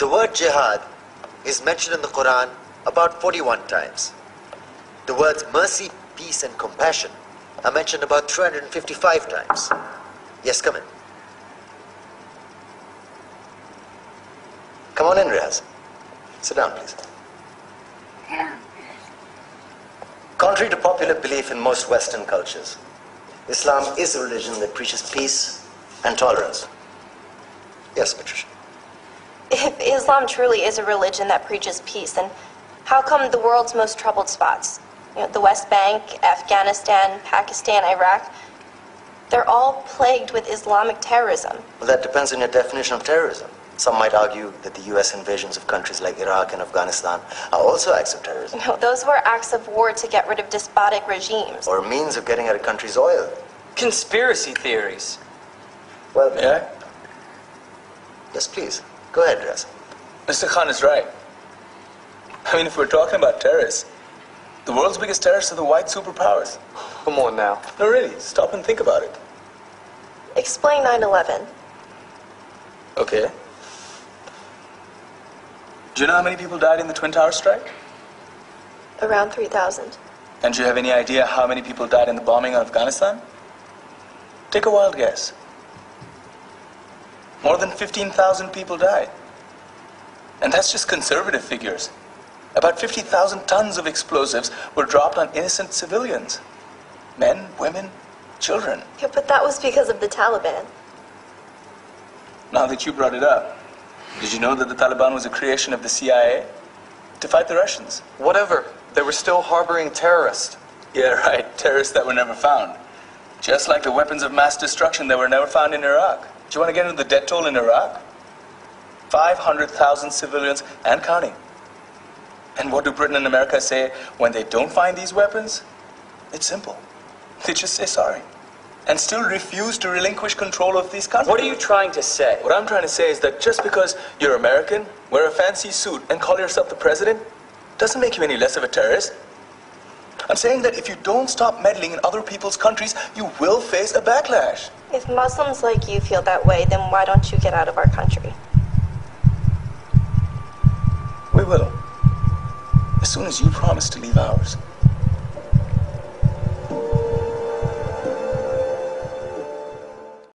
The word jihad is mentioned in the Quran about 41 times. The words mercy, peace, and compassion are mentioned about 355 times. Yes, come in. Come on in, Riaz. Sit down, please. Contrary to popular belief in most Western cultures, Islam is a religion that preaches peace and tolerance. Yes, Patricia. If Islam truly is a religion that preaches peace, then how come the world's most troubled spots, the West Bank, Afghanistan, Pakistan, Iraq, they're all plagued with Islamic terrorism? Well, that depends on your definition of terrorism. Some might argue that the U.S. invasions of countries like Iraq and Afghanistan are also acts of terrorism. No, those were acts of war to get rid of despotic regimes. Or a means of getting at a country's oil. Conspiracy theories. Well, May I? Yes, please. Go ahead, Riaz. Mr. Khan is right. I mean, if we're talking about terrorists, the world's biggest terrorists are the white superpowers. Come on now. No, really, stop and think about it. Explain 9/11. Okay. Do you know how many people died in the Twin Towers strike? Around 3,000. And do you have any idea how many people died in the bombing of Afghanistan? Take a wild guess. More than 15,000 people died. And that's just conservative figures. About 50,000 tons of explosives were dropped on innocent civilians. Men, women, children. Yeah, but that was because of the Taliban. Now that you brought it up, did you know that the Taliban was a creation of the CIA to fight the Russians? Whatever. They were still harboring terrorists. Yeah, right. Terrorists that were never found. Just like the weapons of mass destruction that were never found in Iraq. Do you want to get into the death toll in Iraq? 500,000 civilians and counting. And what do Britain and America say when they don't find these weapons? It's simple. They just say sorry. And still refuse to relinquish control of these countries. What are you trying to say? What I'm trying to say is that just because you're American, wear a fancy suit, and call yourself the president, doesn't make you any less of a terrorist. I'm saying that if you don't stop meddling in other people's countries, you will face a backlash. If Muslims like you feel that way, then why don't you get out of our country? We will. As soon as you promise to leave ours.